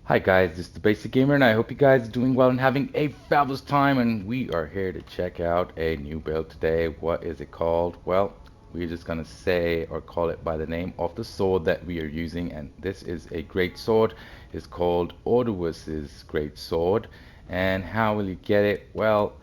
Hi guys, this is the Basic Gamer and I hope you guys are doing well and having a fabulous time, and we are here to check out a new build today. What is it called? Well, we're just gonna say or call it by the name of the sword that we are using, and this is a great sword. It's called Ordovis's Great Sword. And how will you get it? Well,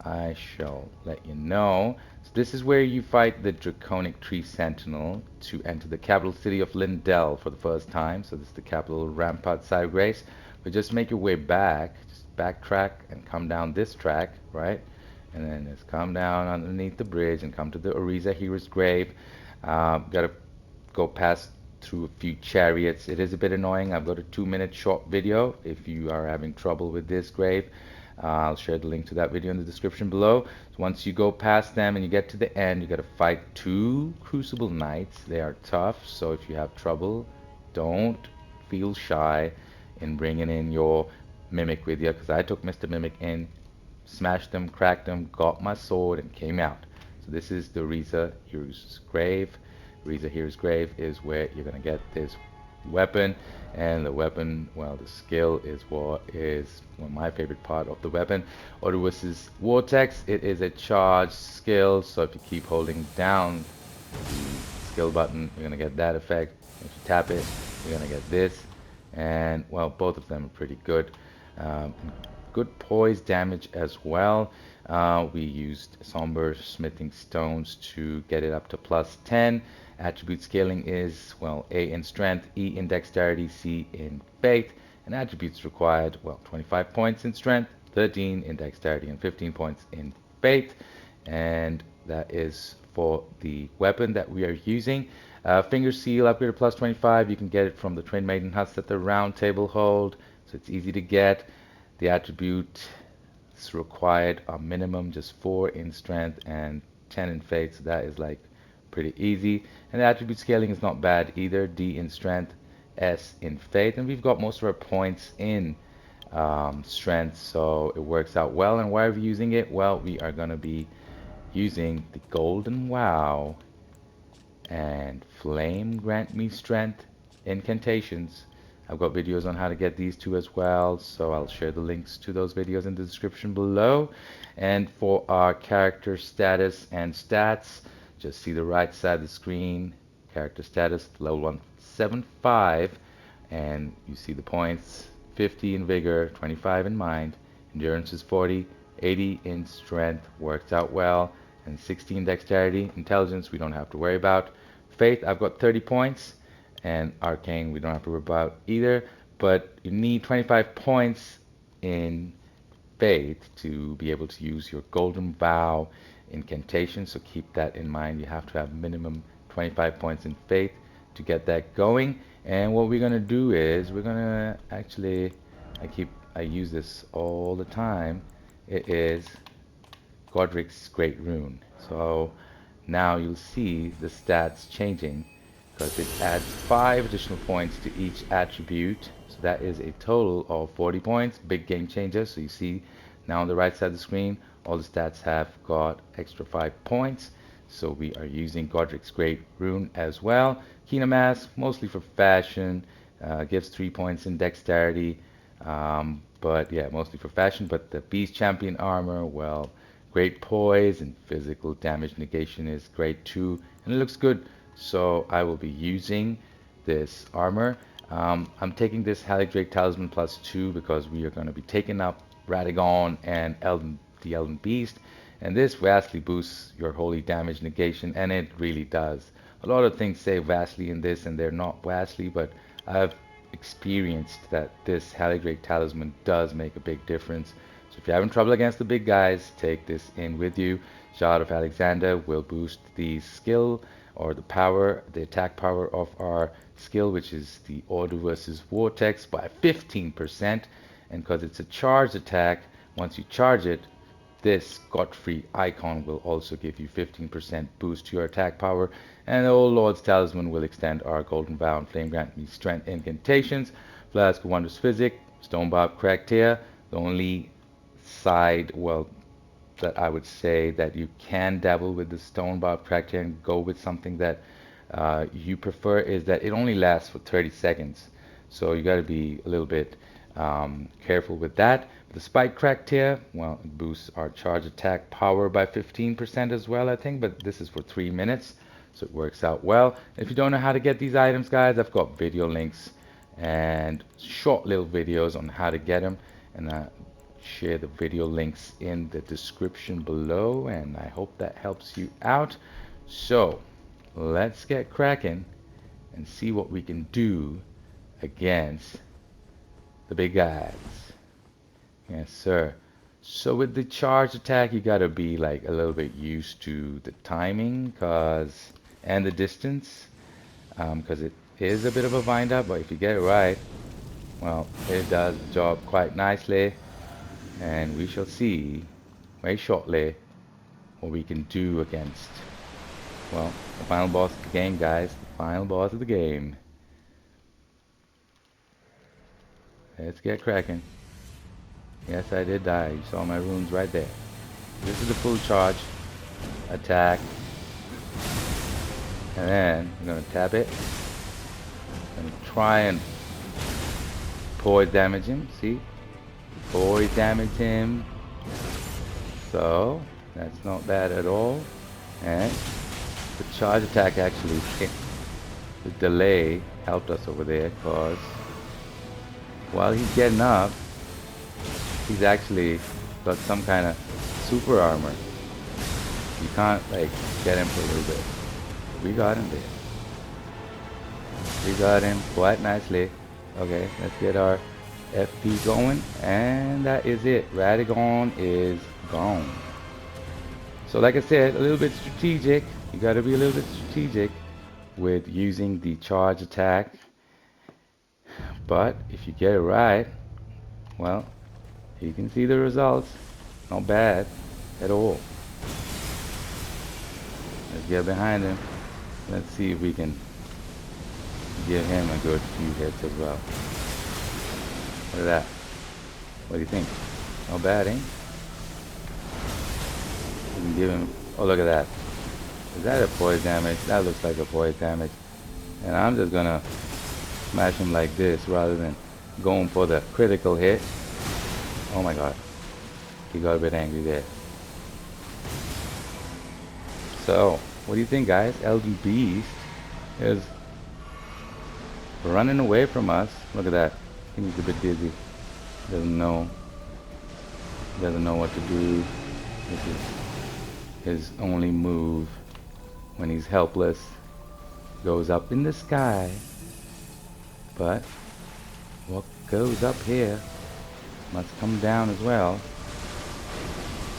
I shall let you know. So this is where you fight the Draconic Tree Sentinel to enter the capital city of Lindell for the first time. So this is the capital rampart side of Grace. But just make your way back, just backtrack and come down this track, right? And then just come down underneath the bridge and come to the Auriza hero's grave. Gotta go past through a few chariots. It is a bit annoying. I've got a 2 minute short video if you are having trouble with this grave. I'll share the link to that video in the description below. So once you go past them and you get to the end, you got to fight two Crucible Knights. They are tough, so if you have trouble, don't feel shy in bringing in your Mimic with you, because I took Mr. Mimic in, smashed them, cracked them, got my sword, and came out. So this is the Auriza Hero's Grave. Auriza Hero's Grave is where you're going to get this weapon, and the weapon, well, the skill is what is one of my favorite part of the weapon. Ordovis's Vortex, it is a charged skill, so if you keep holding down the skill button, you're going to get that effect. If you tap it, you're going to get this, and well, both of them are pretty good. Um, Good poise damage as well. We used somber smithing stones to get it up to plus 10. Attribute scaling is, well, A in strength, E in dexterity, C in faith. And attributes required, well, 25 points in strength, 13 in dexterity, and 15 points in faith. And that is for the weapon that we are using. Finger seal upgrade to plus 25. You can get it from the Twin Maiden huts that the round table hold, so it's easy to get. The attributes required are minimum just 4 in strength and 10 in faith, so that is like pretty easy. And the attribute scaling is not bad either. D in strength, S in faith, and we've got most of our points in strength, so it works out well. And why are we using it? Well, we are going to be using the Golden Wow and Flame Grant Me Strength incantations. I've got videos on how to get these two as well, so I'll share the links to those videos in the description below. And for our character status and stats, just see the right side of the screen. Character status level 175, and you see the points: 50 in vigor, 25 in mind, endurance is 40, 80 in strength, works out well, and 16 dexterity. Intelligence we don't have to worry about. Faith, I've got 30 points, and arcane we don't have to worry about either, but you need 25 points in faith to be able to use your golden vow incantation, so keep that in mind. You have to have minimum 25 points in faith to get that going. And what we're gonna do is we're gonna actually, I use this all the time. It is Godric's Great Rune. So now you'll see the stats changing because it adds 5 additional points to each attribute. So that is a total of 40 points. Big game changer. So you see now on the right side of the screen, all the stats have got extra 5 points. So we are using Godric's Great Rune as well. Kina Mask, mostly for fashion, gives 3 points in dexterity. But yeah, mostly for fashion. But the Beast Champion armor, well, great poise and physical damage negation is great too, and it looks good. So I will be using this armor. I'm taking this Drake Talisman plus 2 because we are going to be taking up Radagon and the Elden Beast, and this vastly boosts your holy damage negation, and it really does. A lot of things say vastly in this, and they're not vastly, but I've experienced that this Drake Talisman does make a big difference. So if you're having trouble against the big guys, take this in with you. Shard of Alexander will boost the skill or the power, the attack power of our skill, which is the Ordovis's Vortex, by 15%. And because it's a charged attack, once you charge it, this Godfrey icon will also give you 15% boost to your attack power. And the Old Lord's Talisman will extend our Golden Vow and Flame Grant Me Strength incantations. Flask of Wondrous Physic, Stone Barb Cractea. The only side, well, that I would say that you can dabble with the Stone Barb Cractea and go with something that you prefer is that it only lasts for 30 seconds. So you got to be a little bit Careful with that. The spike cracked here, well, it boosts our charge attack power by 15% as well, I think, but this is for 3 minutes, so it works out well. If you don't know how to get these items, guys, I've got video links and short little videos on how to get them, and I share the video links in the description below, and I hope that helps you out. So let's get cracking and see what we can do against the big guys. Yes, sir. So with the charge attack, you gotta be like a little bit used to the timing, and the distance, cause it is a bit of a wind up. But if you get it right, well, it does the job quite nicely, and we shall see very shortly what we can do against, well, the final boss of the game, guys. The final boss of the game. Let's get cracking. Yes, I did die. You saw my runes right there. This is the full charge attack. And then I'm going to tap it. And try and poise damage him. See? Poise damage him. So, that's not bad at all. And the charge attack actually, the delay helped us over there, because while he's getting up, he's actually got some kind of super armor. You can't like get him for a little bit. We got him there. We got him quite nicely. Okay, let's get our FP going, and that is it. Radagon is gone. So like I said, a little bit strategic. You got to be a little bit strategic with using the charge attack. But if you get it right, well, you can see the results. Not bad at all. Let's get behind him. Let's see if we can give him a good few hits as well. Look at that. What do you think? Not bad, eh? We can give him... Oh, look at that. Is that a poise damage? That looks like a poise damage. And I'm just gonna smash him like this rather than going for the critical hit. Oh my god. He got a bit angry there. So, what do you think, guys? Elden Beast is running away from us. Look at that. I think he's a bit dizzy. Doesn't know what to do. This is his only move when he's helpless. Goes up in the sky. But what goes up here must come down as well.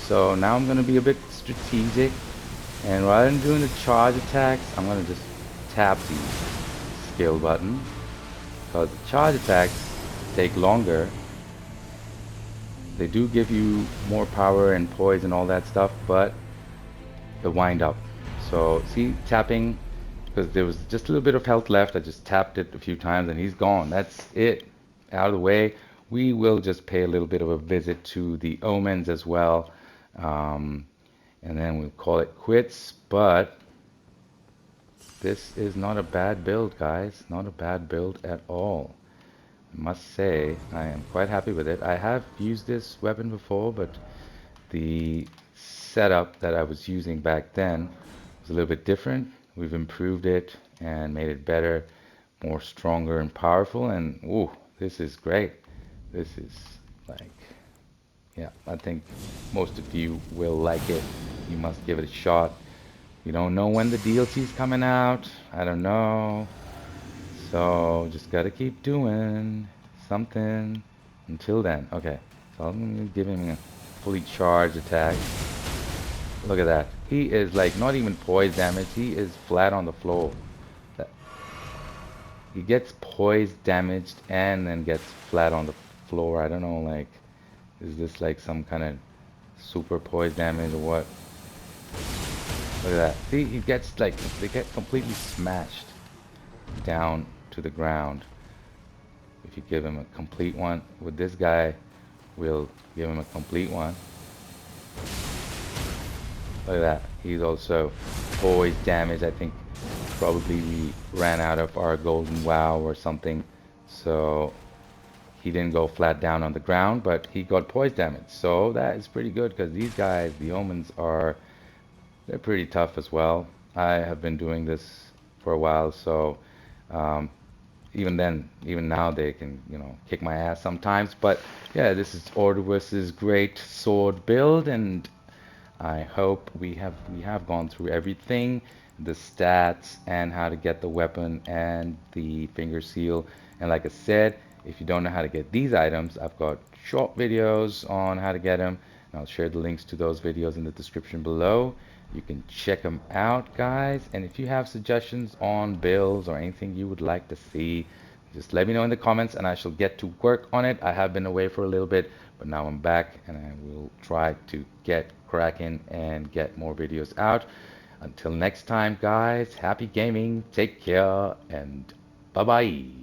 So now I'm going to be a bit strategic, and rather than doing the charge attacks, I'm going to just tap the skill button, because the charge attacks take longer. They do give you more power and poise and all that stuff, but the wind up. So see, tapping, because there was just a little bit of health left, I just tapped it a few times and he's gone. That's it, out of the way. We will just pay a little bit of a visit to the Omens as well, and then we'll call it quits. But this is not a bad build, guys. Not a bad build at all. I must say, I am quite happy with it. I have used this weapon before, but the setup that I was using back then was a little bit different. We've improved it and made it better, more stronger and powerful, and ooh, this is great. This is like, yeah, I think most of you will like it. You must give it a shot. You don't know when the DLC's coming out. I don't know. So just gotta keep doing something until then. Okay, so I'm gonna give him a fully charged attack. Look at that. He is like not even poise damage. He is flat on the floor. He gets poise damaged and then gets flat on the floor. I don't know, like, is this like some kind of super poise damage or what? Look at that. See, he gets like, they get completely smashed down to the ground. If you give him a complete one, with this guy, we'll give him a complete one. Look at that. He's also poise damage. I think probably we ran out of our golden wow or something. So he didn't go flat down on the ground, but he got poise damage. So that is pretty good because these guys, the Omens, they're pretty tough as well. I have been doing this for a while, so um, even then, even now, they can, kick my ass sometimes. But yeah, this is Ordovis's great sword build, and I hope we have gone through everything, the stats and how to get the weapon and the finger seal. And like I said, if you don't know how to get these items, I've got short videos on how to get them. And I'll share the links to those videos in the description below. You can check them out, guys. And if you have suggestions on builds or anything you would like to see, just let me know in the comments and I shall get to work on it. I have been away for a little bit, but now I'm back and I will try to get cracking and get more videos out. Until next time, guys, happy gaming, take care, and bye-bye.